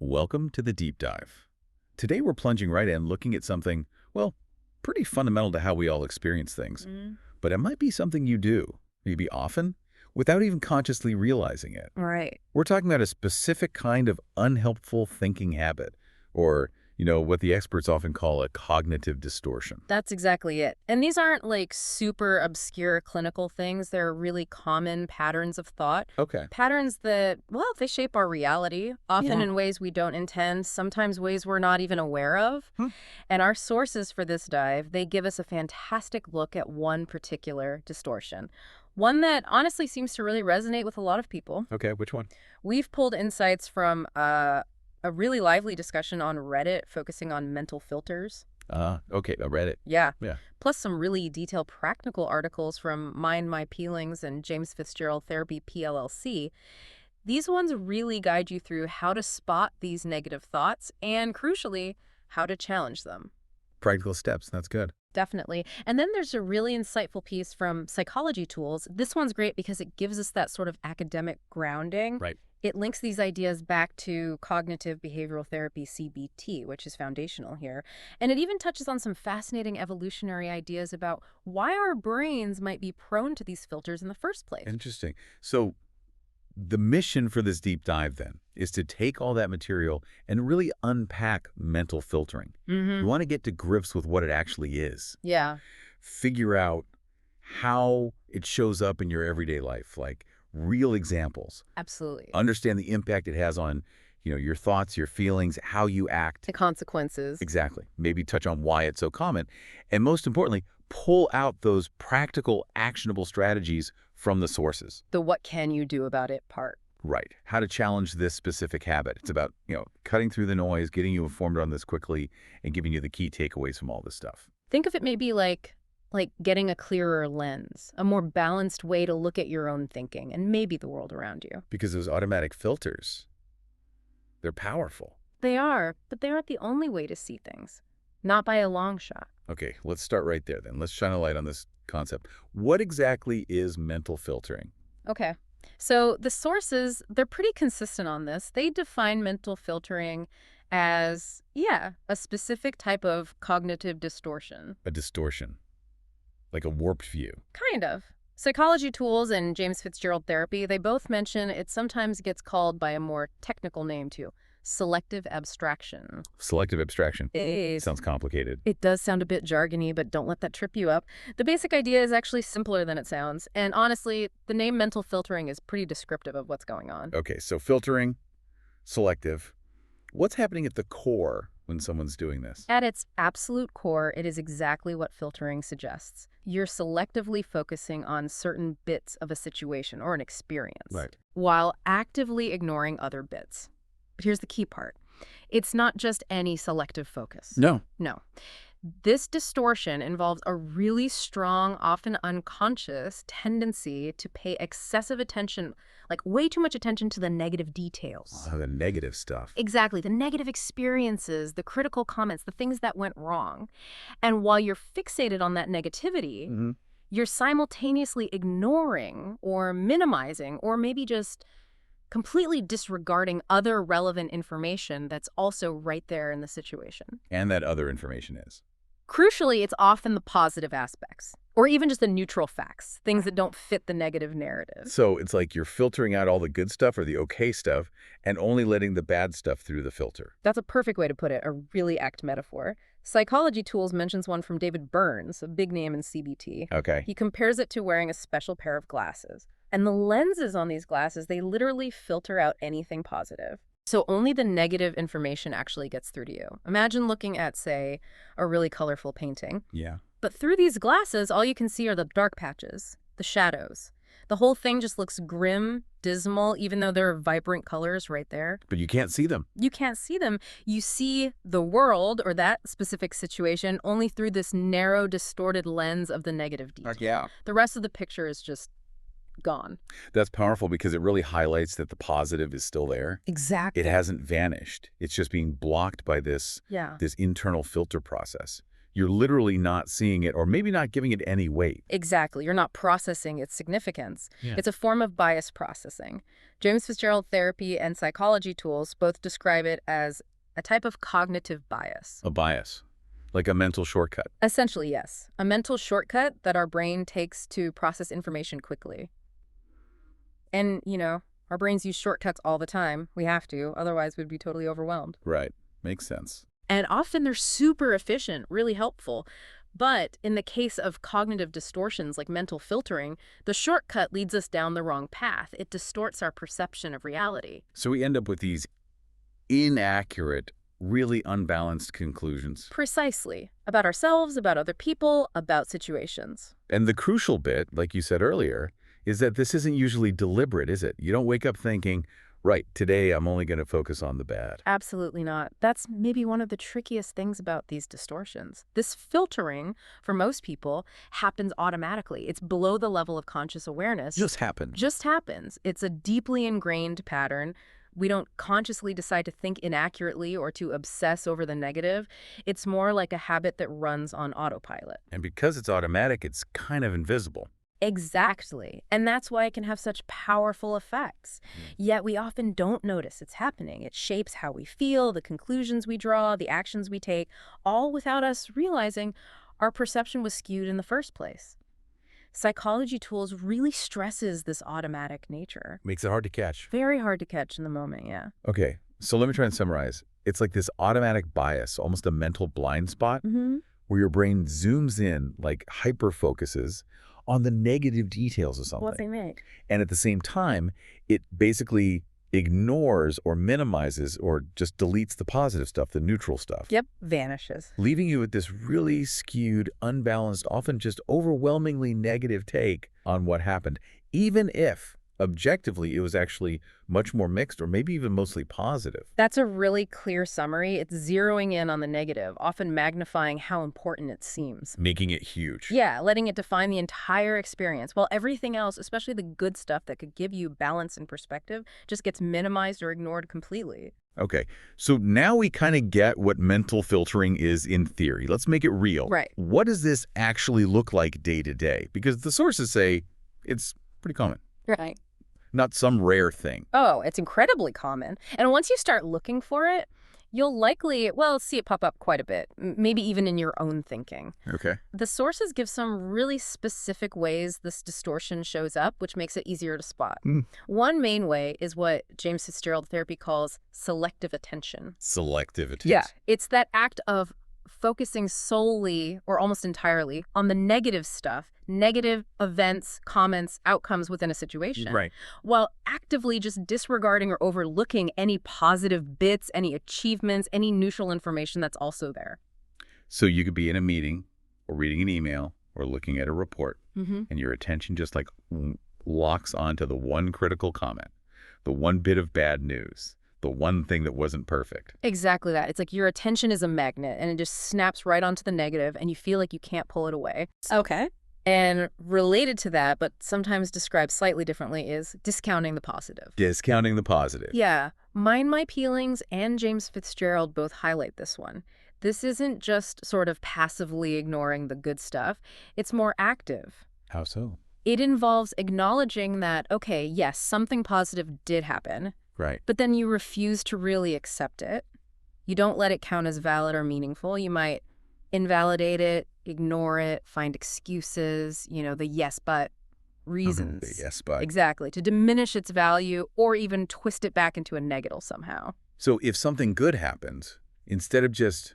Welcome to the deep dive. Today we're plunging right in looking at something, well, pretty fundamental to how we all experience things. But it might be something you do, maybe often, without even consciously realizing it. Right. We're talking about a specific kind of unhelpful thinking habit, or, what the experts often call a cognitive distortion. That's exactly it. And these aren't like super obscure clinical things. They're really common patterns of thought. Okay. Patterns that, well, they shape our reality, often Yeah. in ways we don't intend, sometimes ways we're not even aware of. And our sources for this dive, they give us a fantastic look at one particular distortion. One that honestly seems to really resonate with a lot of people. Okay, which one? We've pulled insights from a really lively discussion on Reddit focusing on mental filters. Okay, I read it. Yeah. Yeah. Plus some really detailed practical articles from Mind My Peelings and James Fitzgerald Therapy PLLC. These ones really guide you through how to spot these negative thoughts and, crucially, how to challenge them. Practical steps, that's good. Definitely. And then there's a really insightful piece from Psychology Tools. This one's great because it gives us that sort of academic grounding. Right. It links these ideas back to cognitive behavioral therapy, CBT, which is foundational here. And it even touches on some fascinating evolutionary ideas about why our brains might be prone to these filters in the first place. Interesting. So the mission for this deep dive, then, is to take all that material and really unpack mental filtering. You want to get to grips with what it actually is. Yeah. Figure out how it shows up in your everyday life, like real examples. Absolutely. Understand the impact it has on, your thoughts, your feelings, how you act. The consequences. Exactly. Maybe touch on why it's so common. And most importantly, pull out those practical, actionable strategies from the sources. The what can you do about it part. Right. How to challenge this specific habit. It's about, cutting through the noise, getting you informed on this quickly, and giving you the key takeaways from all this stuff. Think of it maybe like getting a clearer lens, a more balanced way to look at your own thinking and maybe the world around you. Because those automatic filters, they're powerful. They are, but they aren't the only way to see things. Not by a long shot. Okay, let's start right there then. Let's shine a light on this concept. What exactly is mental filtering? Okay. So the sources, they're pretty consistent on this. They define mental filtering as, a specific type of cognitive distortion. A distortion. Like a warped view. Kind of. Psychology Tools and James Fitzgerald Therapy, they both mention it sometimes gets called by a more technical name too. Selective abstraction. Selective abstraction. It Sounds complicated. It does sound a bit jargony, but don't let that trip you up. The basic idea is actually simpler than it sounds. And honestly, the name mental filtering is pretty descriptive of what's going on. Okay, so filtering, selective. What's happening at the core when someone's doing this? At its absolute core, it is exactly what filtering suggests. You're selectively focusing on certain bits of a situation or an experience, Right. while actively ignoring other bits. But here's the key part. It's not just any selective focus. No. No. This distortion involves a really strong, often unconscious tendency to pay excessive attention, like way too much attention to the negative details. The negative stuff. Exactly. The negative experiences, the critical comments, the things that went wrong. And while you're fixated on that negativity, you're simultaneously ignoring or minimizing or maybe just completely disregarding other relevant information that's also right there in the situation. And that other information is. Crucially, it's often the positive aspects, or even just the neutral facts, things that don't fit the negative narrative. So it's like you're filtering out all the good stuff or the okay stuff and only letting the bad stuff through the filter. That's a perfect way to put it, a really apt metaphor. Psychology Tools mentions one from David Burns, a big name in CBT. Okay. He compares it to wearing a special pair of glasses. And the lenses on these glasses, they literally filter out anything positive. So only the negative information actually gets through to you. Imagine looking at, say, a really colorful painting. Yeah. But through these glasses, all you can see are the dark patches, the shadows. The whole thing just looks grim, dismal, even though there are vibrant colors right there. But you can't see them. You can't see them. You see the world or that specific situation only through this narrow, distorted lens of the negative detail. Yeah. The rest of the picture is just gone. That's powerful because it really highlights that the positive is still there. Exactly. It hasn't vanished. It's just being blocked by this Yeah. internal filter process. You're literally not seeing it or maybe not giving it any weight. Exactly. You're not processing its significance. Yeah. It's a form of bias processing. James Fitzgerald therapy and psychology tools both describe it as a type of cognitive bias. A bias, like a mental shortcut. Essentially, yes. A mental shortcut that our brain takes to process information quickly. And, our brains use shortcuts all the time. We have to, otherwise we'd be totally overwhelmed. Right. Makes sense. And often they're super efficient, really helpful. But in the case of cognitive distortions like mental filtering, the shortcut leads us down the wrong path. It distorts our perception of reality. So we end up with these inaccurate, really unbalanced conclusions. Precisely. About ourselves, about other people, about situations. And the crucial bit, like you said earlier, is that this isn't usually deliberate, is it? You don't wake up thinking, right, today I'm only going to focus on the bad. Absolutely not. That's maybe one of the trickiest things about these distortions. This filtering, for most people, happens automatically. It's below the level of conscious awareness. Just happens. Just happens. It's a deeply ingrained pattern. We don't consciously decide to think inaccurately or to obsess over the negative. It's more like a habit that runs on autopilot. And because it's automatic, it's kind of invisible. Exactly. And that's why it can have such powerful effects. Yet we often don't notice it's happening. It shapes how we feel, the conclusions we draw, the actions we take, all without us realizing our perception was skewed in the first place. Psychology tools really stresses this automatic nature. Makes it hard to catch. Very hard to catch in the moment, yeah. Okay, so let me try and summarize. It's like this automatic bias, almost a mental blind spot, where your brain zooms in, like hyper-focuses on the negative details of something. What they make. And at the same time, it basically ignores or minimizes or just deletes the positive stuff, the neutral stuff. Yep, vanishes. Leaving you with this really skewed, unbalanced, often just overwhelmingly negative take on what happened, even if objectively it was actually much more mixed or maybe even mostly positive. That's a really clear summary. It's zeroing in on the negative, often magnifying how important it seems. Making it huge. Yeah, letting it define the entire experience, while everything else, especially the good stuff that could give you balance and perspective, just gets minimized or ignored completely. Okay, so now we kind of get what mental filtering is in theory. Let's make it real. Right. What does this actually look like day to day? Because the sources say it's pretty common. Right. Not some rare thing. Oh, it's incredibly common. And once you start looking for it, you'll likely, see it pop up quite a bit, maybe even in your own thinking. Okay. The sources give some really specific ways this distortion shows up, which makes it easier to spot. One main way is what James Fitzgerald therapy calls selective attention. Selective attention. Yeah, it's that act of focusing solely or almost entirely on the negative stuff, negative events, comments, outcomes within a situation. Right. While actively just disregarding or overlooking any positive bits, any achievements, any neutral information that's also there. So you could be in a meeting or reading an email or looking at a report and your attention just like locks onto the one critical comment, the one bit of bad news, the one thing that wasn't perfect. Exactly that. It's like your attention is a magnet and it just snaps right onto the negative and you feel like you can't pull it away. Okay. And related to that, but sometimes described slightly differently, is discounting the positive. Discounting the positive. Yeah. Mind My Peelings and James Fitzgerald both highlight this one. This isn't just sort of passively ignoring the good stuff. It's more active. How so? It involves acknowledging that, okay, yes, something positive did happen. Right. But then you refuse to really accept it. You don't let it count as valid or meaningful. You might invalidate it, ignore it, find excuses, the yes, but reasons. The yes, but. Exactly. To diminish its value or even twist it back into a negative somehow. So if something good happens, instead of just,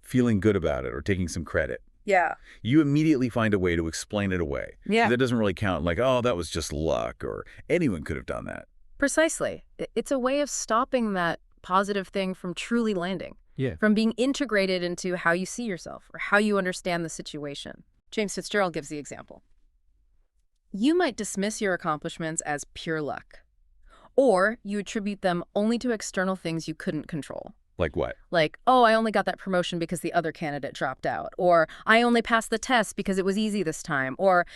feeling good about it or taking some credit, Yeah. you immediately find a way to explain it away. Yeah. That doesn't really count like, oh, that was just luck or anyone could have done that. Precisely. It's a way of stopping that positive thing from truly landing. Yeah. From being integrated into how you see yourself or how you understand the situation. James Fitzgerald gives the example. You might dismiss your accomplishments as pure luck, or you attribute them only to external things you couldn't control. Like what? Like, oh, I only got that promotion because the other candidate dropped out, or I only passed the test because it was easy this time, or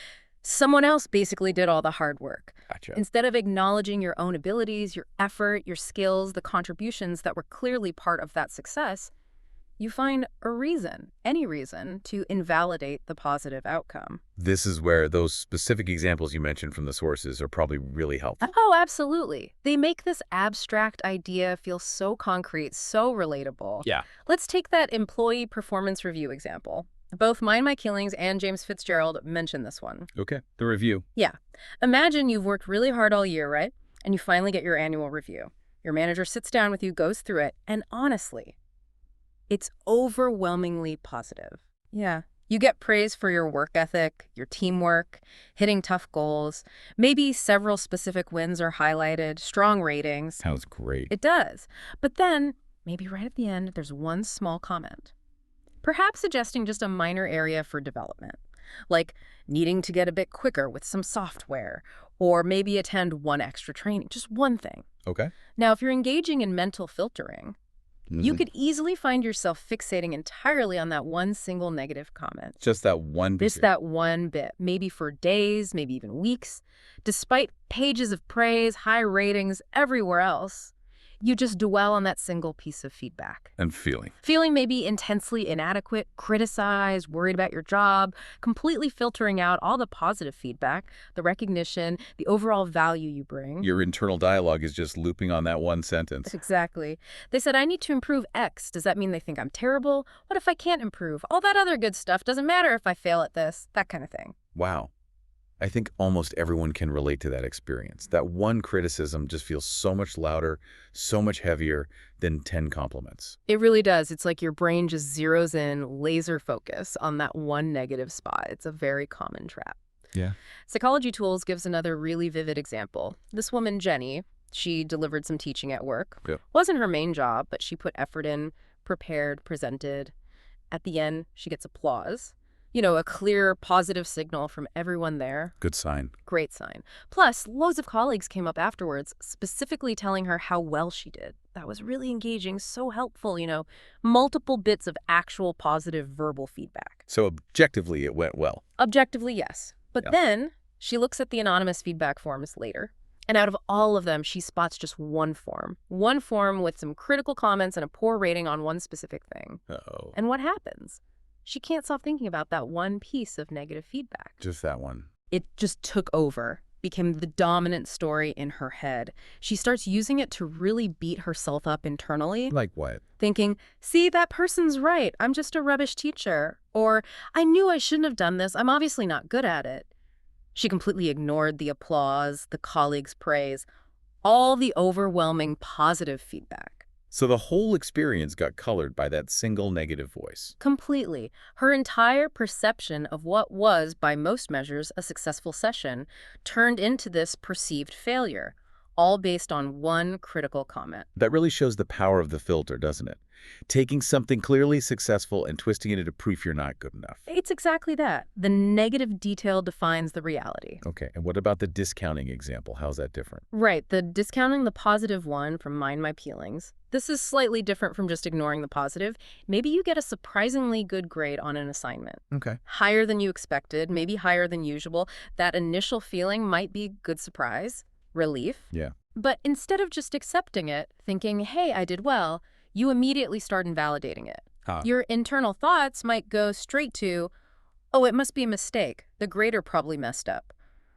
someone else basically did all the hard work. Gotcha. Instead of acknowledging your own abilities, your effort, your skills, the contributions that were clearly part of that success, You find a reason, any reason, to invalidate the positive outcome. This is where those specific examples you mentioned from the sources are probably really helpful. Oh, absolutely. They make this abstract idea feel so concrete, so relatable. Yeah. Let's take that employee performance review example. Both Mind My Killings and James Fitzgerald mention this one. Okay, the review. Yeah. Imagine you've worked really hard all year, right? And you finally get your annual review. Your manager sits down with you, goes through it, and honestly, it's overwhelmingly positive. Yeah. You get praise for your work ethic, your teamwork, hitting tough goals. Maybe several specific wins are highlighted, strong ratings. Sounds great. It does. But then, maybe right at the end, there's one small comment. Perhaps suggesting just a minor area for development, like needing to get a bit quicker with some software, or maybe attend one extra training, just one thing. Okay. Now, if you're engaging in mental filtering, you could easily find yourself fixating entirely on that one single negative comment. Just that one bit. Just that one bit, maybe for days, maybe even weeks. Despite pages of praise, high ratings everywhere else, you just dwell on that single piece of feedback. And feeling. Feeling maybe intensely inadequate, criticized, worried about your job, completely filtering out all the positive feedback, the recognition, the overall value you bring. Your internal dialogue is just looping on that one sentence. Exactly. They said, I need to improve X. Does that mean they think I'm terrible? What if I can't improve? All that other good stuff. Doesn't matter if I fail at this. That kind of thing. Wow. I think almost everyone can relate to that experience. That one criticism just feels so much louder, so much heavier than 10 compliments. It really does. It's like your brain just zeroes in, laser focus on that one negative spot. It's a very common trap. Yeah. Psychology Tools gives another really vivid example. This woman, Jenny, she delivered some teaching at work. Yep. Wasn't her main job, but she put effort in, prepared, presented. At the end, she gets applause. You know, a clear, positive signal from everyone there. Good sign. Great sign. Plus, loads of colleagues came up afterwards, specifically telling her how well she did. That was really engaging, so helpful, you know, multiple bits of actual positive verbal feedback. So objectively, it went well. Objectively, yes. But Yeah. then she looks at the anonymous feedback forms later. And out of all of them, she spots just one form. One form with some critical comments and a poor rating on one specific thing. Uh-oh. And what happens? She can't stop thinking about that one piece of negative feedback. Just that one. It just took over, became the dominant story in her head. She starts using it to really beat herself up internally. Like what? Thinking, see, that person's right. I'm just a rubbish teacher. Or, I knew I shouldn't have done this. I'm obviously not good at it. She completely ignored the applause, the colleagues' praise, all the overwhelming positive feedback. So the whole experience got colored by that single negative voice. Completely. Her entire perception of what was, by most measures, a successful session turned into this perceived failure, all based on one critical comment. That really shows the power of the filter, doesn't it? Taking something clearly successful and twisting it into proof you're not good enough. It's exactly that. The negative detail defines the reality. Okay, and what about the discounting example? How's that different? Right, the discounting the positive one from Mind My Killings. This is slightly different from just ignoring the positive. Maybe you get a surprisingly good grade on an assignment. Okay. Higher than you expected, maybe higher than usual. That initial feeling might be good surprise, relief. Yeah. But instead of just accepting it, thinking, hey, I did well, you immediately start invalidating it. Huh. Your internal thoughts might go straight to, oh, it must be a mistake. The grader probably messed up.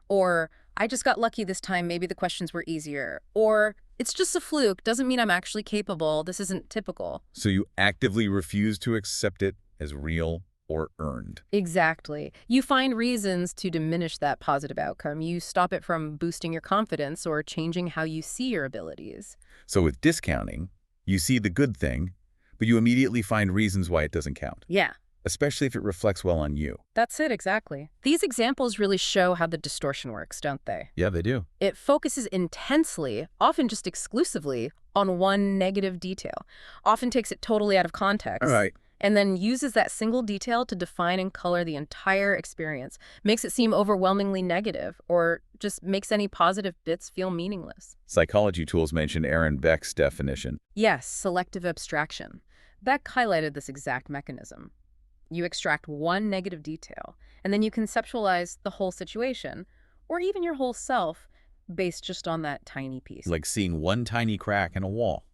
Or, I just got lucky this time. Maybe the questions were easier. Or, it's just a fluke. Doesn't mean I'm actually capable. This isn't typical. So you actively refuse to accept it as real or earned. Exactly. You find reasons to diminish that positive outcome. You stop it from boosting your confidence or changing how you see your abilities. So with discounting, you see the good thing, but you immediately find reasons why it doesn't count, Yeah. especially if it reflects well on you. That's it, exactly. These examples really show how the distortion works, don't they? Yeah, they do. It focuses intensely, often just exclusively, on one negative detail, often takes it totally out of context. All right. And then uses that single detail to define and color the entire experience, makes it seem overwhelmingly negative, or just makes any positive bits feel meaningless. Psychology Tools mention Aaron Beck's definition. Yes, selective abstraction. Beck highlighted this exact mechanism. You extract one negative detail, and then you conceptualize the whole situation, or even your whole self, based just on that tiny piece. Like seeing one tiny crack in a wall.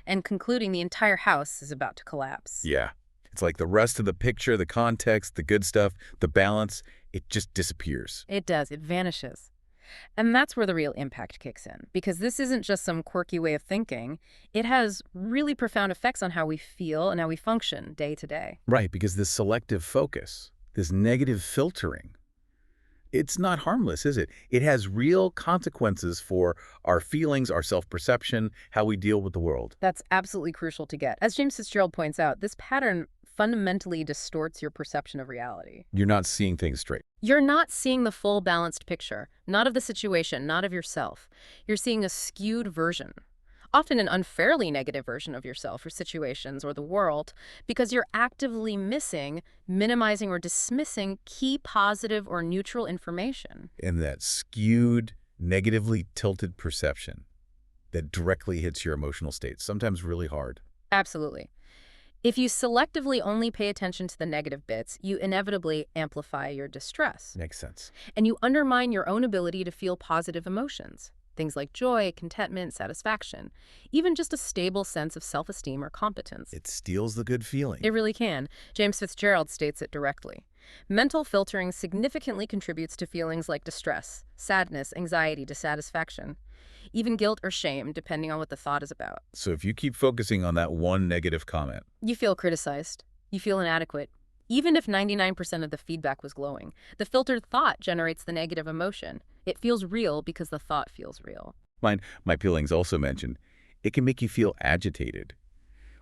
And concluding the entire house is about to collapse. Yeah. It's like the rest of the picture, the context, the good stuff, the balance, it just disappears. It does. It vanishes. And that's where the real impact kicks in, because this isn't just some quirky way of thinking. It has really profound effects on how we feel and how we function day to day. Right, because this selective focus, this negative filtering, it's not harmless, is it? It has real consequences for our feelings, our self-perception, how we deal with the world. That's absolutely crucial to get. As James Fitzgerald points out, this pattern fundamentally distorts your perception of reality. You're not seeing things straight. You're not seeing the full balanced picture, not of the situation, not of yourself. You're seeing a skewed version, often an unfairly negative version of yourself or situations or the world, because you're actively missing, minimizing, or dismissing key positive or neutral information. And that skewed, negatively tilted perception that directly hits your emotional state, sometimes really hard. Absolutely. If you selectively only pay attention to the negative bits, you inevitably amplify your distress. Makes sense. And you undermine your own ability to feel positive emotions. Things like joy, contentment, satisfaction, even just a stable sense of self-esteem or competence. It steals the good feeling. It really can. James Fitzgerald states it directly. Mental filtering significantly contributes to feelings like distress, sadness, anxiety, dissatisfaction, even guilt or shame, depending on what the thought is about. So if you keep focusing on that one negative comment, You feel criticized. You feel inadequate. Even if 99% of the feedback was glowing, the filtered thought generates the negative emotion. It feels real because the thought feels real. my feelings also mentioned, it can make you feel agitated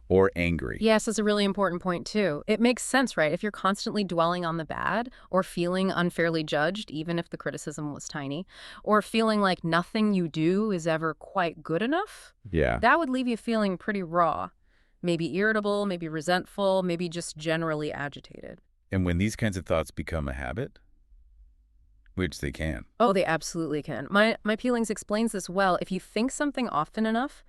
or angry. Yes, that's a really important point, too. It makes sense, right? If you're constantly dwelling on the bad or feeling unfairly judged, even if the criticism was tiny, or feeling like nothing you do is ever quite good enough, Yeah. that would leave you feeling pretty raw. Maybe irritable, maybe resentful, maybe just generally agitated. And when these kinds of thoughts become a habit, which they can. Oh, they absolutely can. My Peelings explains this well. If you think something often enough,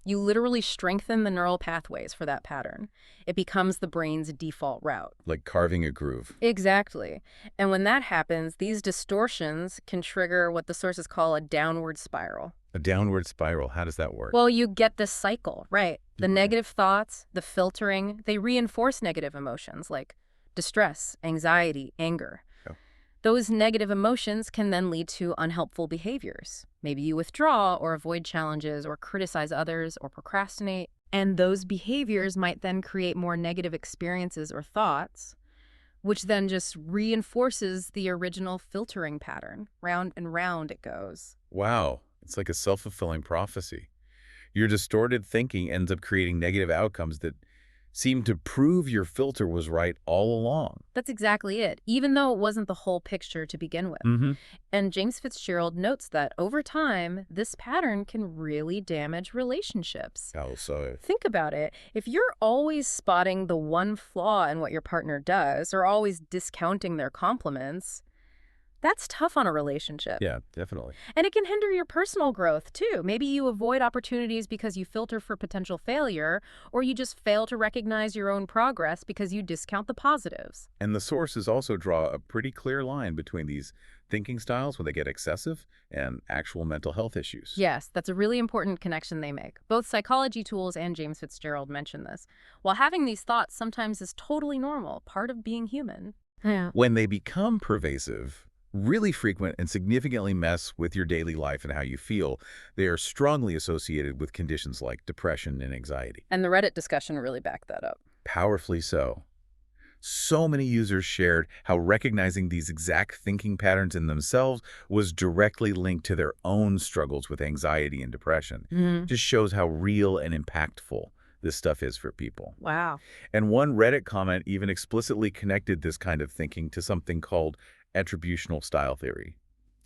you literally strengthen the neural pathways for that pattern. It becomes the brain's default route. Like carving a groove. Exactly. And when that happens, these distortions can trigger what the sources call a downward spiral. A downward spiral, how does that work? Well, you get this cycle, right? The negative thoughts, the filtering, they reinforce negative emotions like distress, anxiety, anger. Oh. Those negative emotions can then lead to unhelpful behaviors. Maybe you withdraw or avoid challenges or criticize others or procrastinate. And those behaviors might then create more negative experiences or thoughts, which then just reinforces the original filtering pattern. Round and round it goes. Wow, it's like a self-fulfilling prophecy. Your distorted thinking ends up creating negative outcomes that seem to prove your filter was right all along. That's exactly it, even though it wasn't the whole picture to begin with. Mm-hmm. And James Fitzgerald notes that over time, this pattern can really damage relationships. How so? Think about it. If you're always spotting the one flaw in what your partner does or always discounting their compliments, that's tough on a relationship. Yeah, definitely. And it can hinder your personal growth, too. Maybe you avoid opportunities because you filter for potential failure, or you just fail to recognize your own progress because you discount the positives. And the sources also draw a pretty clear line between these thinking styles when they get excessive and actual mental health issues. Yes, that's a really important connection they make. Both psychology tools and James Fitzgerald mention this. While having these thoughts sometimes is totally normal, part of being human. Yeah. When they become pervasive, really frequent, and significantly mess with your daily life and how you feel, they are strongly associated with conditions like depression and anxiety. And the Reddit discussion really backed that up. Powerfully so. So many users shared how recognizing these exact thinking patterns in themselves was directly linked to their own struggles with anxiety and depression. Just shows how real and impactful this stuff is for people. Wow. And one Reddit comment even explicitly connected this kind of thinking to something called attributional style theory,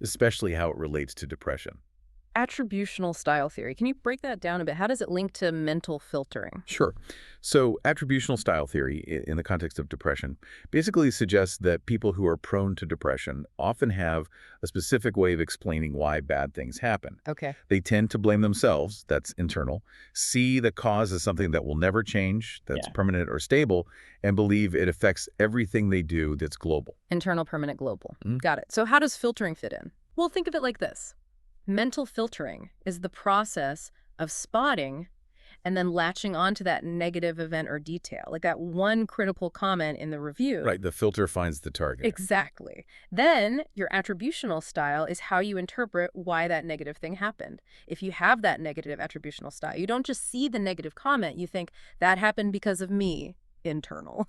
especially how it relates to depression. Attributional style theory. Can you break that down a bit? How does it link to mental filtering? Sure. So attributional style theory, in the context of depression, basically suggests that people who are prone to depression often have a specific way of explaining why bad things happen. Okay. They tend to blame themselves, that's internal, see the cause as something that will never change, that's permanent or stable, and believe it affects everything they do that's global. Internal, permanent, global. Got it. So how does filtering fit in? Well, think of it like this. Mental filtering is the process of spotting and then latching onto that negative event or detail, like that one critical comment in the review. Right, the filter finds the target. Exactly. Then your attributional style is how you interpret why that negative thing happened. If you have that negative attributional style, you don't just see the negative comment, you think, that happened because of me, internal.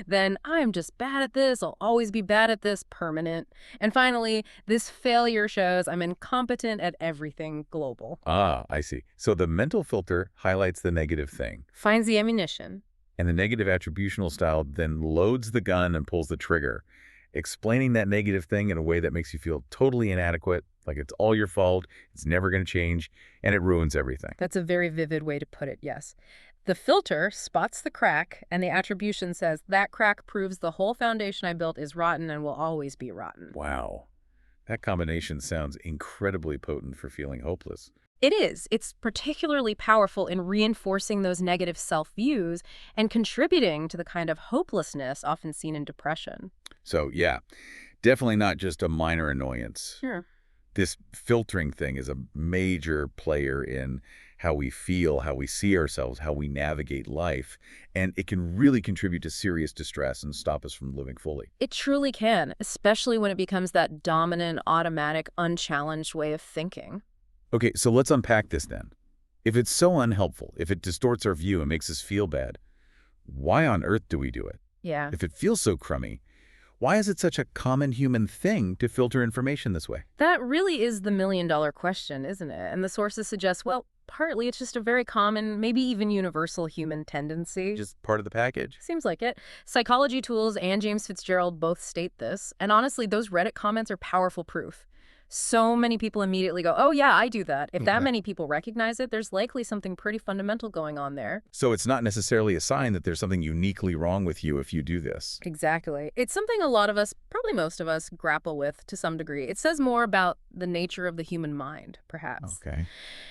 Then I'm just bad at this, I'll always be bad at this, permanent. And finally, this failure shows I'm incompetent at everything, global. Ah, I see. So the mental filter highlights the negative thing. Finds the ammunition. And the negative attributional style then loads the gun and pulls the trigger, explaining that negative thing in a way that makes you feel totally inadequate, like it's all your fault, it's never going to change, and it ruins everything. That's a very vivid way to put it, yes. The filter spots the crack, and the attribution says, that crack proves the whole foundation I built is rotten and will always be rotten. Wow. That combination sounds incredibly potent for feeling hopeless. It is. It's particularly powerful in reinforcing those negative self-views and contributing to the kind of hopelessness often seen in depression. So, yeah, definitely not just a minor annoyance. Sure. This filtering thing is a major player in how we feel, how we see ourselves, how we navigate life, and it can really contribute to serious distress and stop us from living fully. It truly can, especially when it becomes that dominant, automatic, unchallenged way of thinking. Okay, so let's unpack this then. If it's so unhelpful, if it distorts our view and makes us feel bad, why on earth do we do it? Yeah. If it feels so crummy, why is it such a common human thing to filter information this way? That really is the million-dollar question, isn't it? And the sources suggest, well, partly it's just a very common, maybe even universal human tendency. Just part of the package? Seems like it. Psychology Tools and James Fitzgerald both state this. And honestly, those Reddit comments are powerful proof. So many people immediately go, oh yeah, I do that. If that many people recognize it, there's likely something pretty fundamental going on there. So it's not necessarily a sign that there's something uniquely wrong with you if you do this. Exactly. It's something a lot of us, probably most of us, grapple with to some degree. It says more about the nature of the human mind, perhaps. Okay.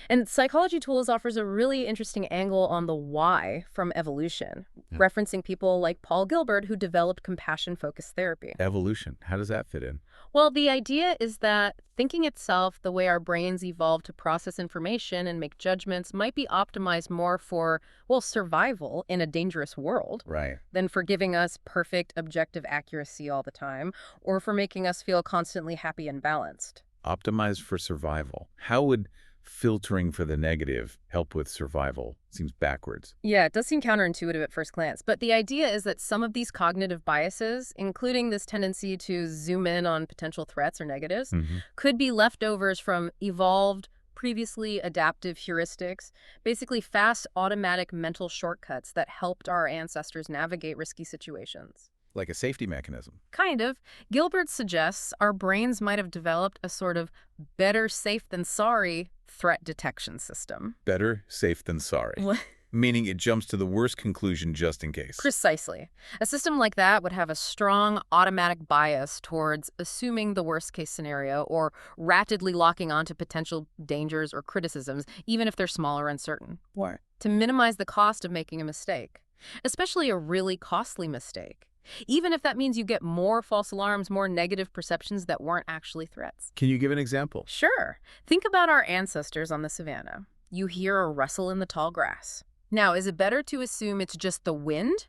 And Psychology Tools offers a really interesting angle on the why from evolution, referencing people like Paul Gilbert who developed compassion-focused therapy. Evolution. How does that fit in? Well, the idea is that thinking itself, the way our brains evolve to process information and make judgments, might be optimized more for, well, survival in a dangerous world. Right. Than for giving us perfect objective accuracy all the time, or for making us feel constantly happy and balanced. Optimized for survival. How would filtering for the negative help with survival? Seems backwards. Yeah, it does seem counterintuitive at first glance, but the idea is that some of these cognitive biases, including this tendency to zoom in on potential threats or negatives, could be leftovers from evolved, previously adaptive heuristics, basically fast automatic mental shortcuts that helped our ancestors navigate risky situations. Like a safety mechanism. Kind of. Gilbert suggests our brains might have developed a sort of better safe than sorry threat detection system. Better safe than sorry. What? Meaning it jumps to the worst conclusion just in case. Precisely. A system like that would have a strong automatic bias towards assuming the worst case scenario or rapidly locking onto potential dangers or criticisms, even if they're small or uncertain. Why? To minimize the cost of making a mistake, especially a really costly mistake. Even if that means you get more false alarms, more negative perceptions that weren't actually threats. Can you give an example? Sure. Think about our ancestors on the savannah. You hear a rustle in the tall grass. Now, is it better to assume it's just the wind,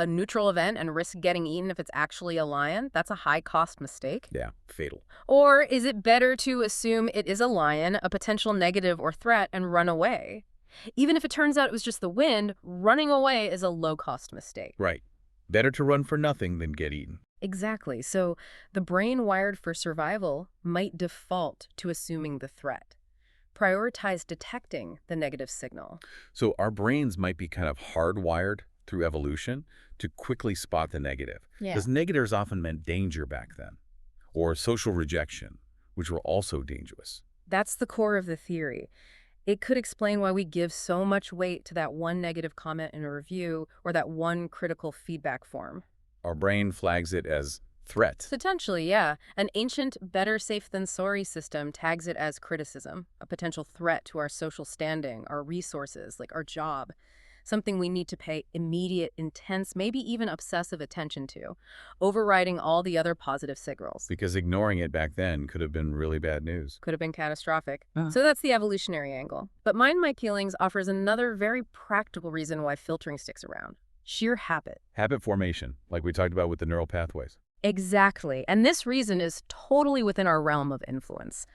a neutral event, and risk getting eaten if it's actually a lion? That's a high-cost mistake. Yeah, fatal. Or is it better to assume it is a lion, a potential negative or threat, and run away? Even if it turns out it was just the wind, running away is a low-cost mistake. Right. Better to run for nothing than get eaten. Exactly. So the brain wired for survival might default to assuming the threat. Prioritize detecting the negative signal. So our brains might be kind of hardwired through evolution to quickly spot the negative. Yeah. Because negatives often meant danger back then, or social rejection, which were also dangerous. That's the core of the theory. It could explain why we give so much weight to that one negative comment in a review or that one critical feedback form. Our brain flags it as threat. Potentially, yeah. An ancient better safe than sorry system tags it as criticism, a potential threat to our social standing, our resources, like our job. something we need to pay immediate, intense, maybe even obsessive attention to, overriding all the other positive signals. Because ignoring it back then could have been really bad news. Could have been catastrophic. So that's the evolutionary angle. But Mind My Peelings offers another very practical reason why filtering sticks around. Sheer habit. Habit formation, like we talked about with the neural pathways. Exactly. And this reason is totally within our realm of influence.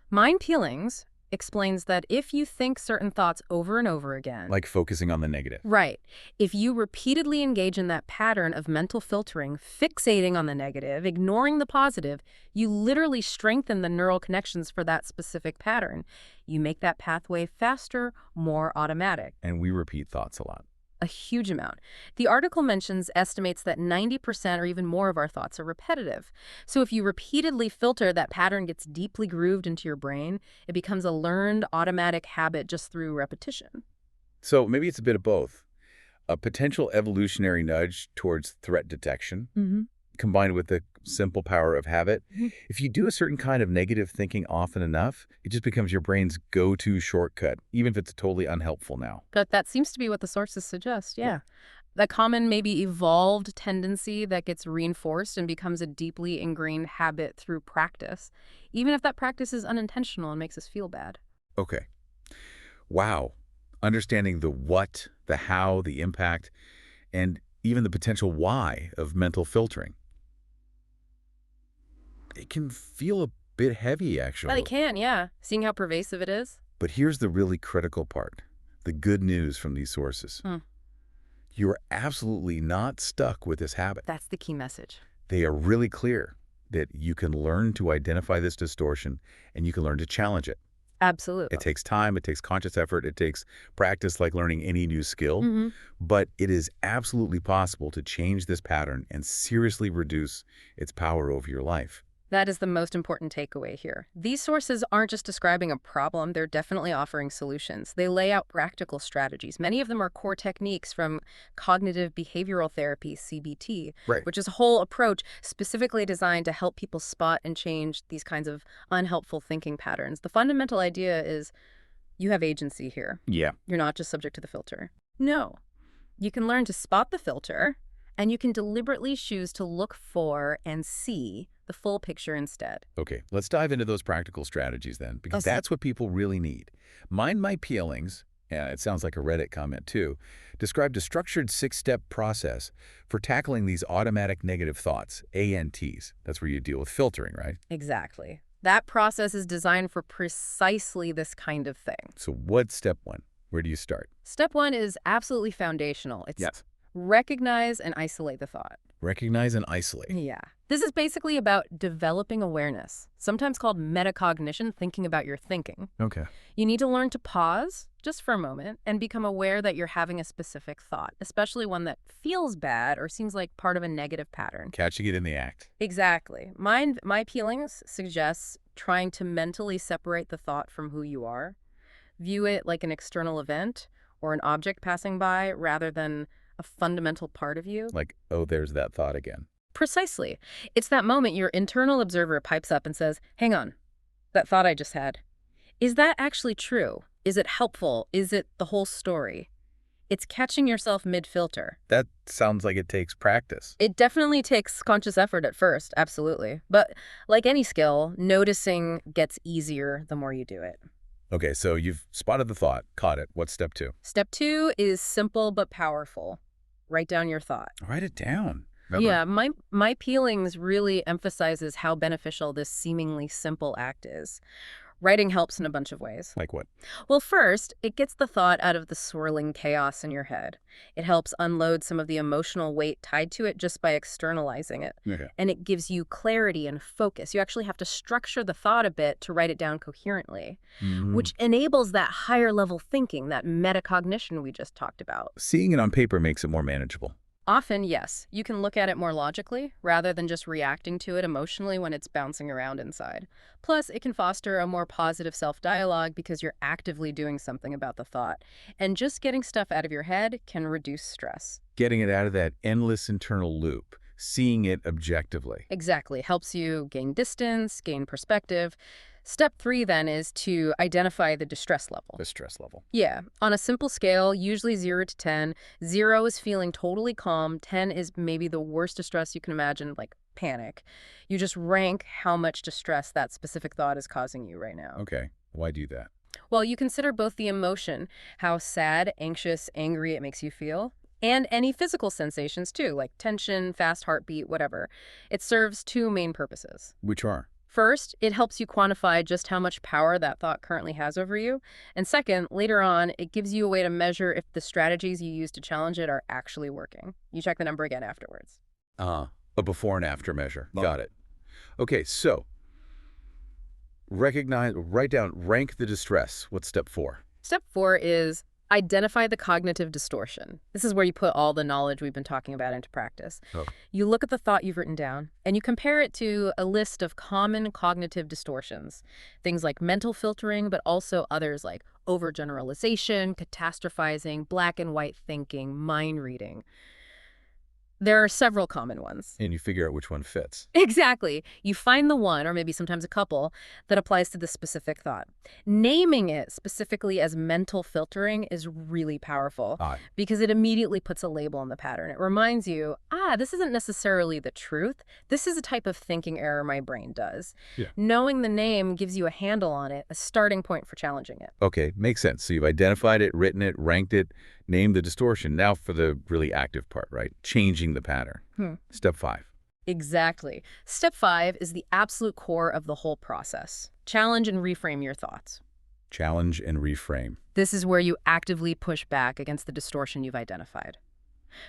Mind Peelings explains that if you think certain thoughts over and over again... Like focusing on the negative. Right. If you repeatedly engage in that pattern of mental filtering, fixating on the negative, ignoring the positive, you literally strengthen the neural connections for that specific pattern. You make that pathway faster, more automatic. And we repeat thoughts a lot. A huge amount. The article estimates that 90% or even more of our thoughts are repetitive. So if you repeatedly filter, that pattern gets deeply grooved into your brain. It becomes a learned automatic habit just through repetition. So maybe it's a bit of both. A potential evolutionary nudge towards threat detection, combined with the simple power of habit. If you do a certain kind of negative thinking often enough, it just becomes your brain's go-to shortcut, even if it's totally unhelpful now. But that seems to be what the sources suggest, yeah. That common, maybe evolved tendency that gets reinforced and becomes a deeply ingrained habit through practice, even if that practice is unintentional and makes us feel bad. Okay. Wow. Understanding the what, the how, the impact, and even the potential why of mental filtering. It can feel a bit heavy, actually. But it can, yeah. Seeing how pervasive it is. But here's the really critical part, the good news from these sources. You are absolutely not stuck with this habit. That's the key message. They are really clear that you can learn to identify this distortion and you can learn to challenge it. Absolutely. It takes time, it takes conscious effort, it takes practice like learning any new skill, but it is absolutely possible to change this pattern and seriously reduce its power over your life. That is the most important takeaway here. These sources aren't just describing a problem, they're definitely offering solutions. They lay out practical strategies. Many of them are core techniques from cognitive behavioral therapy, CBT, which is a whole approach specifically designed to help people spot and change these kinds of unhelpful thinking patterns. The fundamental idea is you have agency here. Yeah. You're not just subject to the filter. No. You can learn to spot the filter, and you can deliberately choose to look for and see the full picture instead. Okay, let's dive into those practical strategies then, because that's what people really need. Mind My Peelings, it sounds like a Reddit comment too, described a structured 6-step process for tackling these automatic negative thoughts, ANTs. That's where you deal with filtering, right? Exactly. That process is designed for precisely this kind of thing. So what's step 1? Where do you start? Step 1 is absolutely foundational. It's recognize and isolate the thought. Recognize and isolate. Yeah. This is basically about developing awareness, sometimes called metacognition, thinking about your thinking. Okay. You need to learn to pause just for a moment and become aware that you're having a specific thought, especially one that feels bad or seems like part of a negative pattern. Catching it in the act. Exactly. Mind My Peelings suggests trying to mentally separate the thought from who you are. View it like an external event or an object passing by rather than a fundamental part of you. Like, oh, there's that thought again. Precisely. It's that moment your internal observer pipes up and says, hang on, that thought I just had. Is that actually true? Is it helpful? Is it the whole story? It's catching yourself mid-filter. That sounds like it takes practice. It definitely takes conscious effort at first, absolutely. But like any skill, noticing gets easier the more you do it. Okay, so you've spotted the thought, caught it. What's step 2? Step 2 is simple but powerful. Write down your thought. Write it down. Yeah, my Peelings really emphasizes how beneficial this seemingly simple act is. Writing helps in a bunch of ways. Like what? Well, first, it gets the thought out of the swirling chaos in your head. It helps unload some of the emotional weight tied to it just by externalizing it. Okay. And it gives you clarity and focus. You actually have to structure the thought a bit to write it down coherently, which enables that higher level thinking, that metacognition we just talked about. Seeing it on paper makes it more manageable. Often, yes. You can look at it more logically rather than just reacting to it emotionally when it's bouncing around inside. Plus, it can foster a more positive self-dialogue because you're actively doing something about the thought. And just getting stuff out of your head can reduce stress. Getting it out of that endless internal loop, seeing it objectively. Exactly. Helps you gain distance, gain perspective. Step 3 then is to identify the distress level. The stress level. Yeah, on a simple scale, usually 0 to 10, 0 is feeling totally calm, 10 is maybe the worst distress you can imagine, like panic. You just rank how much distress that specific thought is causing you right now. Okay. Why do that? Well, you consider both the emotion, how sad, anxious, angry it makes you feel, and any physical sensations too, like tension, fast heartbeat, whatever. It serves two main purposes. Which are? First, it helps you quantify just how much power that thought currently has over you. And second, later on, it gives you a way to measure if the strategies you use to challenge it are actually working. You check the number again afterwards. A before and after measure. Well, Got it. Okay, so write down, rank the distress. What's step 4? Step 4 is identify the cognitive distortion. This is where you put all the knowledge we've been talking about into practice. Oh. You look at the thought you've written down, and you compare it to a list of common cognitive distortions. Things like mental filtering, but also others like overgeneralization, catastrophizing, black and white thinking, mind reading. There are several common ones. And you figure out which one fits. Exactly. You find the one, or maybe sometimes a couple, that applies to the specific thought. Naming it specifically as mental filtering is really powerful because it immediately puts a label on the pattern. It reminds you, this isn't necessarily the truth. This is a type of thinking error my brain does. Yeah. Knowing the name gives you a handle on it, a starting point for challenging it. Okay, makes sense. So you've identified it, written it, ranked it, named the distortion. Now for the really active part, right? Changing the pattern. Step 5. Exactly. Step 5 is the absolute core of the whole process. Challenge and reframe your thoughts. Challenge and reframe. This is where you actively push back against the distortion you've identified.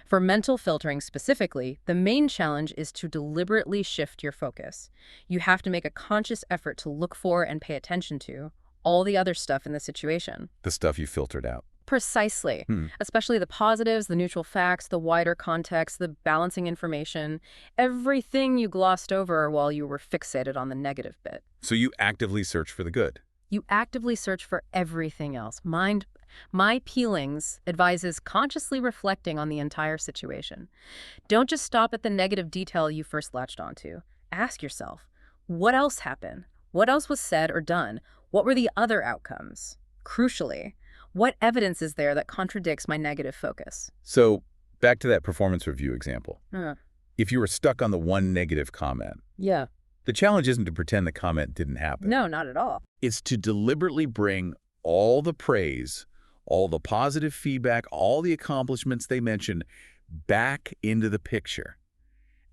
For mental filtering specifically, the main challenge is to deliberately shift your focus. You have to make a conscious effort to look for and pay attention to all the other stuff in the situation. The stuff you filtered out. Precisely. Especially the positives, the neutral facts, the wider context, the balancing information, everything you glossed over while you were fixated on the negative bit. So you actively search for the good. You actively search for everything else. My Peelings advises consciously reflecting on the entire situation. Don't just stop at the negative detail you first latched onto. Ask yourself, what else happened? What else was said or done? What were the other outcomes? Crucially, what evidence is there that contradicts my negative focus? So back to that performance review example. Uh, If you were stuck on the one negative comment, yeah. the challenge isn't to pretend the comment didn't happen. No, not at all. It's to deliberately bring all the praise, all the positive feedback, all the accomplishments they mentioned back into the picture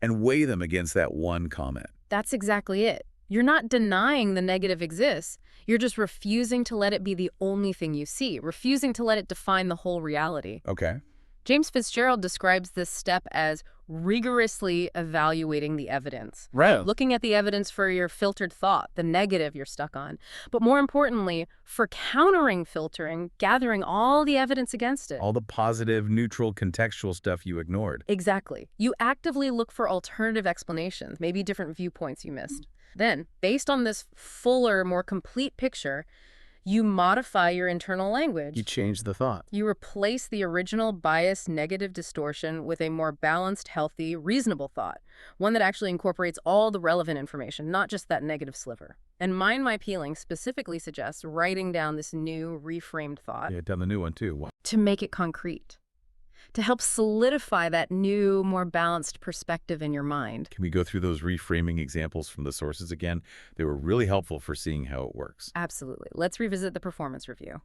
and weigh them against that one comment. That's exactly it. You're not denying the negative exists. You're just refusing to let it be the only thing you see, refusing to let it define the whole reality. Okay. James Fitzgerald describes this step as rigorously evaluating the evidence. Right. Looking at the evidence for your filtered thought, the negative you're stuck on. But more importantly, for countering filtering, gathering all the evidence against it. All the positive, neutral, contextual stuff you ignored. Exactly. You actively look for alternative explanations, maybe different viewpoints you missed. Then, based on this fuller, more complete picture, you modify your internal language. You change the thought. You replace the original biased negative distortion with a more balanced, healthy, reasonable thought, one that actually incorporates all the relevant information, not just that negative sliver. And Mind My Peeling specifically suggests writing down this new, reframed thought Yeah, done the new one too. Wow. to make it concrete, to help solidify that new, more balanced perspective in your mind. Can we go through those reframing examples from the sources again? They were really helpful for seeing how it works. Absolutely. Let's revisit the performance review.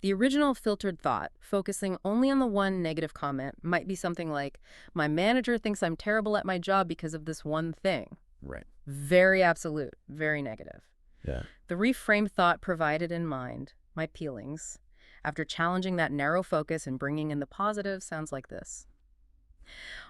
The original filtered thought, focusing only on the one negative comment, might be something like, my manager thinks I'm terrible at my job because of this one thing. Right. Very absolute, very negative. Yeah. The reframed thought provided in Mind My Peelings, after challenging that narrow focus and bringing in the positive, sounds like this.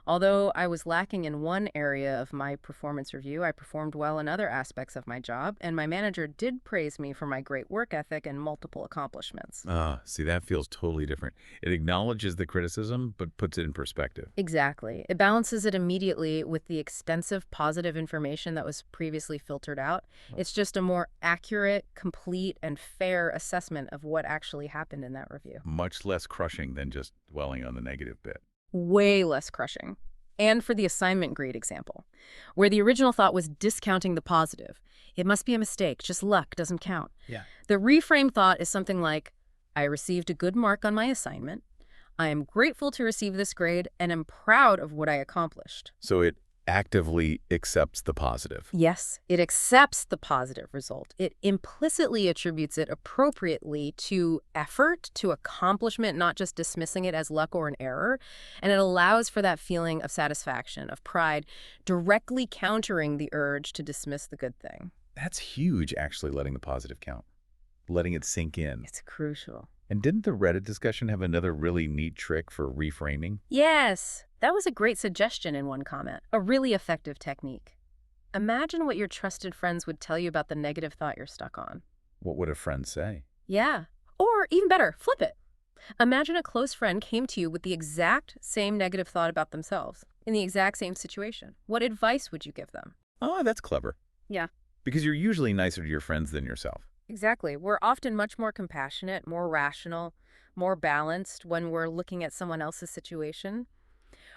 Although I was lacking in one area of my performance review, I performed well in other aspects of my job, and my manager did praise me for my great work ethic and multiple accomplishments. See, that feels totally different. It acknowledges the criticism, but puts it in perspective. Exactly. It balances it immediately with the extensive positive information that was previously filtered out. It's just a more accurate, complete, and fair assessment of what actually happened in that review. Much less crushing than just dwelling on the negative bit. Way less crushing. And for the assignment grade example, where the original thought was discounting the positive, It must be a mistake. Just luck doesn't count. Yeah. The reframe thought is something like, I received a good mark on my assignment. I am grateful to receive this grade and am proud of what I accomplished. So it actively accepts the positive. Yes, it accepts the positive result. It implicitly attributes it appropriately to effort, to accomplishment, not just dismissing it as luck or an error. And it allows for that feeling of satisfaction, of pride, directly countering the urge to dismiss the good thing. That's huge, actually, letting the positive count, letting it sink in. It's crucial. And didn't the Reddit discussion have another really neat trick for reframing? Yes, that was a great suggestion in one comment. A really effective technique. Imagine what your trusted friends would tell you about the negative thought you're stuck on. What would a friend say? Yeah. Or even better, flip it. Imagine a close friend came to you with the exact same negative thought about themselves in the exact same situation. What advice would you give them? Oh, that's clever. Yeah. Because you're usually nicer to your friends than yourself. Exactly. We're often much more compassionate, more rational, more balanced when we're looking at someone else's situation.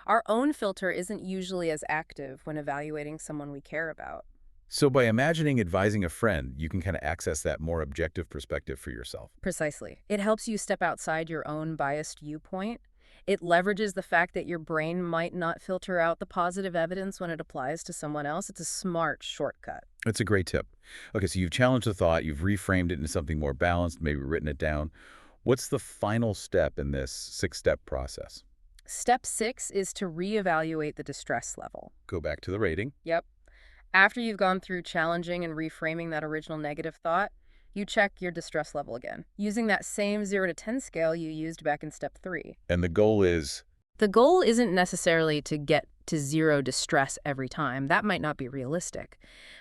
Our own filter isn't usually as active when evaluating someone we care about. So by imagining advising a friend, you can kind of access that more objective perspective for yourself. Precisely. It helps you step outside your own biased viewpoint. It leverages the fact that your brain might not filter out the positive evidence when it applies to someone else. It's a smart shortcut. That's a great tip. Okay, so you've challenged the thought, you've reframed it into something more balanced, maybe written it down. What's the final step in this 6-step process? Step 6 is to reevaluate the distress level. Go back to the rating. Yep. After you've gone through challenging and reframing that original negative thought, you check your distress level again, using that same 0 to 10 scale you used back in step 3. And the goal is? The goal isn't necessarily to get to 0 distress every time. That might not be realistic.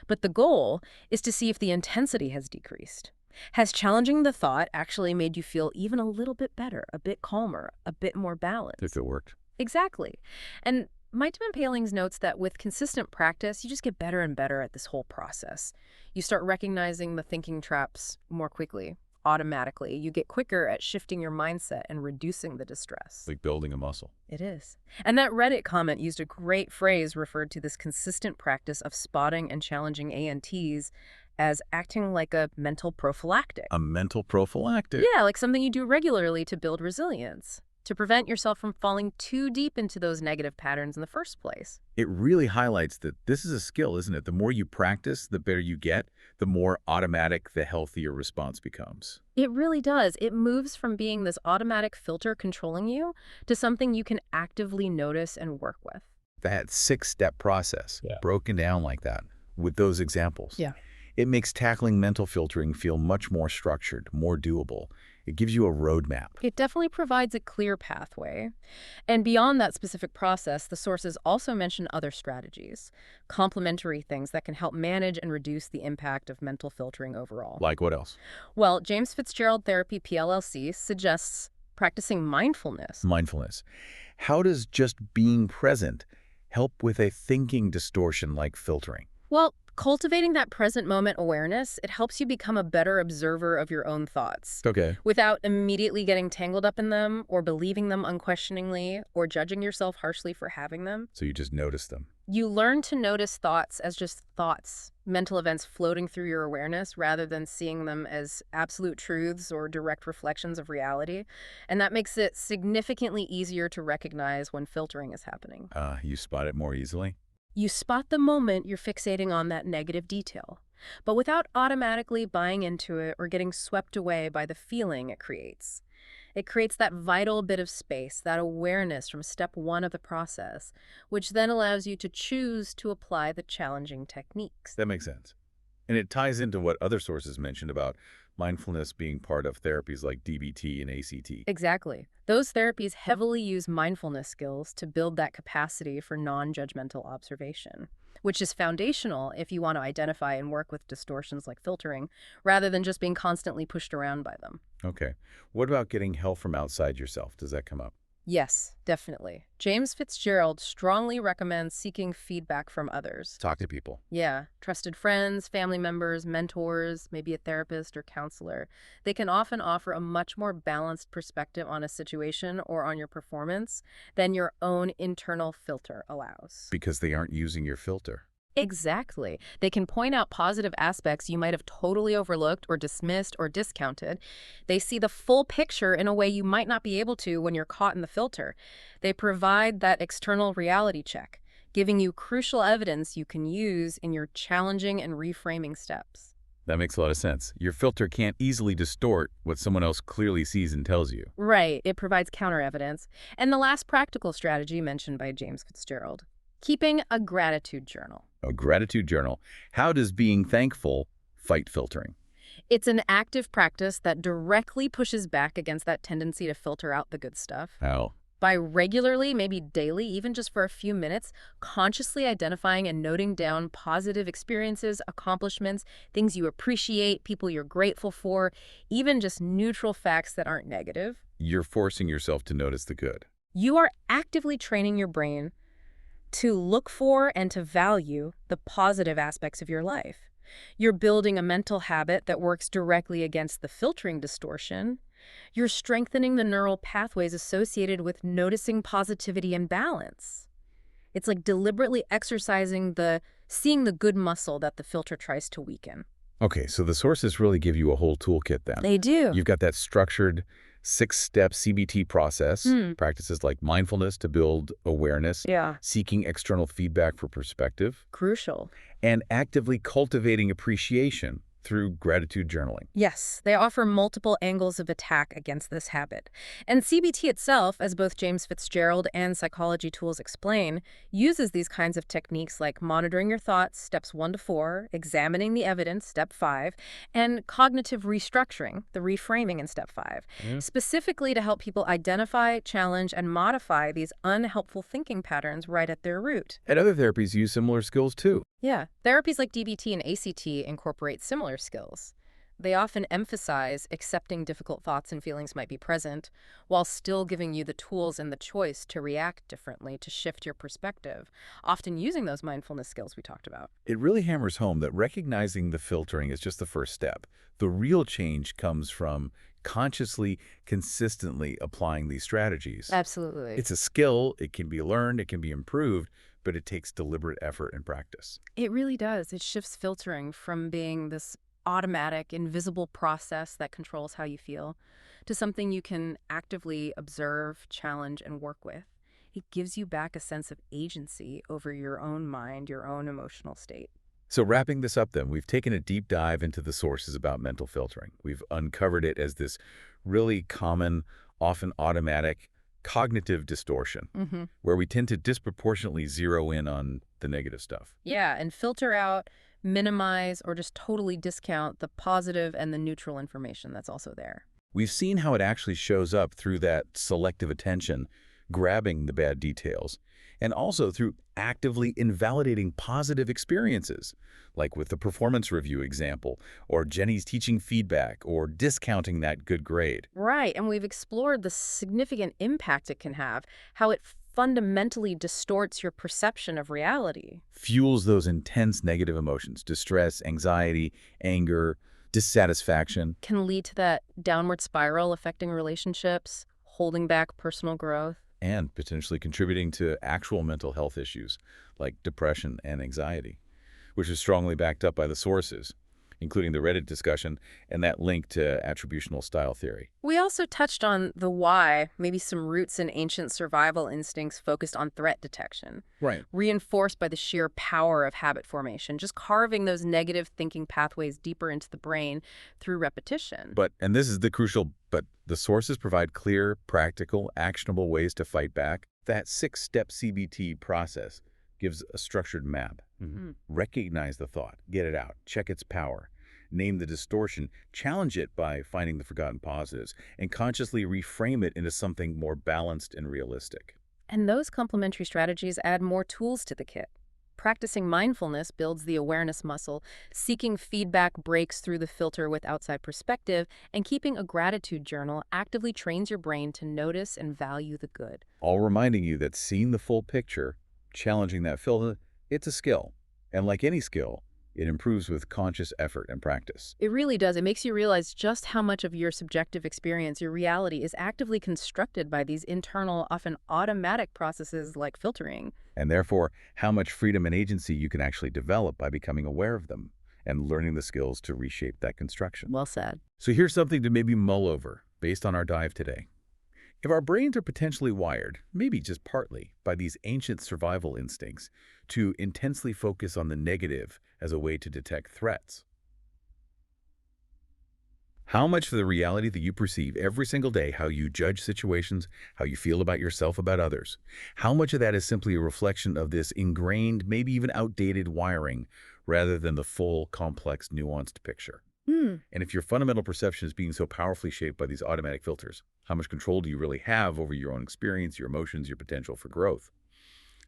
But the goal is to see if the intensity has decreased. Has challenging the thought actually made you feel even a little bit better, a bit calmer, a bit more balanced? If it worked. Exactly. And Mindfulness Palings notes that with consistent practice, you just get better and better at this whole process. You start recognizing the thinking traps more quickly, automatically. You get quicker at shifting your mindset and reducing the distress. Like building a muscle. It is. And that Reddit comment used a great phrase referred to this consistent practice of spotting and challenging ANTs as acting like a mental prophylactic. A mental prophylactic? Yeah, like something you do regularly to build resilience, to prevent yourself from falling too deep into those negative patterns in the first place. It really highlights that this is a skill, isn't it? The more you practice, the better you get, the more automatic, the healthier response becomes. It really does. It moves from being this automatic filter controlling you to something you can actively notice and work with. That 6-step process, broken down like that, with those examples. Yeah. It makes tackling mental filtering feel much more structured, more doable. It gives you a roadmap. It definitely provides a clear pathway. And beyond that specific process, the sources also mention other strategies, complementary things that can help manage and reduce the impact of mental filtering overall. Like what else? Well, James Fitzgerald Therapy, PLLC, suggests practicing mindfulness. Mindfulness. How does just being present help with a thinking distortion like filtering? Well, cultivating that present moment awareness, it helps you become a better observer of your own thoughts. Okay. Without immediately getting tangled up in them or believing them unquestioningly or judging yourself harshly for having them. So you just notice them. You learn to notice thoughts as just thoughts, mental events floating through your awareness rather than seeing them as absolute truths or direct reflections of reality. And that makes it significantly easier to recognize when filtering is happening. You spot it more easily? You spot the moment you're fixating on that negative detail, but without automatically buying into it or getting swept away by the feeling it creates. It creates that vital bit of space, that awareness from step 1 of the process, which then allows you to choose to apply the challenging techniques. That makes sense. And it ties into what other sources mentioned about mindfulness being part of therapies like DBT and ACT. Exactly. Those therapies heavily use mindfulness skills to build that capacity for non-judgmental observation, which is foundational if you want to identify and work with distortions like filtering, rather than just being constantly pushed around by them. Okay. What about getting help from outside yourself? Does that come up? Yes, definitely. James Fitzgerald strongly recommends seeking feedback from others. Talk to people. Yeah, trusted friends, family members, mentors, maybe a therapist or counselor. They can often offer a much more balanced perspective on a situation or on your performance than your own internal filter allows. Because they aren't using your filter. Exactly. They can point out positive aspects you might have totally overlooked or dismissed or discounted. They see the full picture in a way you might not be able to when you're caught in the filter. They provide that external reality check, giving you crucial evidence you can use in your challenging and reframing steps. That makes a lot of sense. Your filter can't easily distort what someone else clearly sees and tells you. Right, it provides counter evidence. And the last practical strategy mentioned by James Fitzgerald, keeping a gratitude journal. A gratitude journal. How does being thankful fight filtering? It's an active practice that directly pushes back against that tendency to filter out the good stuff. How? By regularly, maybe daily, even just for a few minutes, consciously identifying and noting down positive experiences, accomplishments, things you appreciate, people you're grateful for, even just neutral facts that aren't negative. You're forcing yourself to notice the good. You are actively training your brain to look for and to value the positive aspects of your life. You're building a mental habit that works directly against the filtering distortion. You're strengthening the neural pathways associated with noticing positivity and balance. It's like deliberately exercising the seeing the good muscle that the filter tries to weaken. Okay, so the sources really give you a whole toolkit then. They do. You've got that structured 6-step CBT process, practices like mindfulness to build awareness, Yeah. seeking external feedback for perspective, Crucial. and actively cultivating appreciation through gratitude journaling. Yes, they offer multiple angles of attack against this habit. And CBT itself, as both James Fitzgerald and Psychology Tools explain, uses these kinds of techniques like monitoring your thoughts, steps 1 to 4, examining the evidence, step 5, and cognitive restructuring, the reframing in step 5, specifically to help people identify, challenge, and modify these unhelpful thinking patterns right at their root. And other therapies use similar skills too. Yeah, therapies like DBT and ACT incorporate similar skills. They often emphasize accepting difficult thoughts and feelings might be present, while still giving you the tools and the choice to react differently, to shift your perspective, often using those mindfulness skills we talked about. It really hammers home that recognizing the filtering is just the first step. The real change comes from consciously, consistently applying these strategies. Absolutely. It's a skill, it can be learned, it can be improved, but it takes deliberate effort and practice. It really does. It shifts filtering from being this automatic, invisible process that controls how you feel to something you can actively observe, challenge, and work with. It gives you back a sense of agency over your own mind, your own emotional state. So wrapping this up then, we've taken a deep dive into the sources about mental filtering. We've uncovered it as this really common, often automatic, cognitive distortion, where we tend to disproportionately zero in on the negative stuff. Yeah, and filter out, minimize, or just totally discount the positive and the neutral information that's also there. We've seen how it actually shows up through that selective attention, grabbing the bad details, and also through actively invalidating positive experiences, like with the performance review example, or Jenny's teaching feedback, or discounting that good grade. Right, and we've explored the significant impact it can have, how it fundamentally distorts your perception of reality. Fuels those intense negative emotions, distress, anxiety, anger, dissatisfaction. Can lead to that downward spiral affecting relationships, holding back personal growth. And potentially contributing to actual mental health issues like depression and anxiety, which is strongly backed up by the sources, including the Reddit discussion and that link to attributional style theory. We also touched on the why, maybe some roots in ancient survival instincts focused on threat detection, Right. reinforced by the sheer power of habit formation, just carving those negative thinking pathways deeper into the brain through repetition. But, and this is the crucial, but the sources provide clear, practical, actionable ways to fight back. That 6-step CBT process gives a structured map. Recognize the thought, get it out, check its power, name the distortion, challenge it by finding the forgotten positives, and consciously reframe it into something more balanced and realistic. And those complementary strategies add more tools to the kit. Practicing mindfulness builds the awareness muscle, seeking feedback breaks through the filter with outside perspective, and keeping a gratitude journal actively trains your brain to notice and value the good. All reminding you that seeing the full picture, challenging that filter, it's a skill. And like any skill, It improves with conscious effort and practice. It really does. It makes you realize just how much of your subjective experience, your reality, is actively constructed by these internal, often automatic processes like filtering. And therefore, how much freedom and agency you can actually develop by becoming aware of them and learning the skills to reshape that construction. Well said. So here's something to maybe mull over based on our dive today. If our brains are potentially wired, maybe just partly, by these ancient survival instincts to intensely focus on the negative as a way to detect threats, how much of the reality that you perceive every single day, how you judge situations, how you feel about yourself, about others, how much of that is simply a reflection of this ingrained, maybe even outdated wiring, rather than the full, complex, nuanced picture? And if your fundamental perception is being so powerfully shaped by these automatic filters, how much control do you really have over your own experience, your emotions, your potential for growth?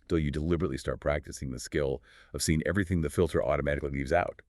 Till you deliberately start practicing the skill of seeing everything the filter automatically leaves out.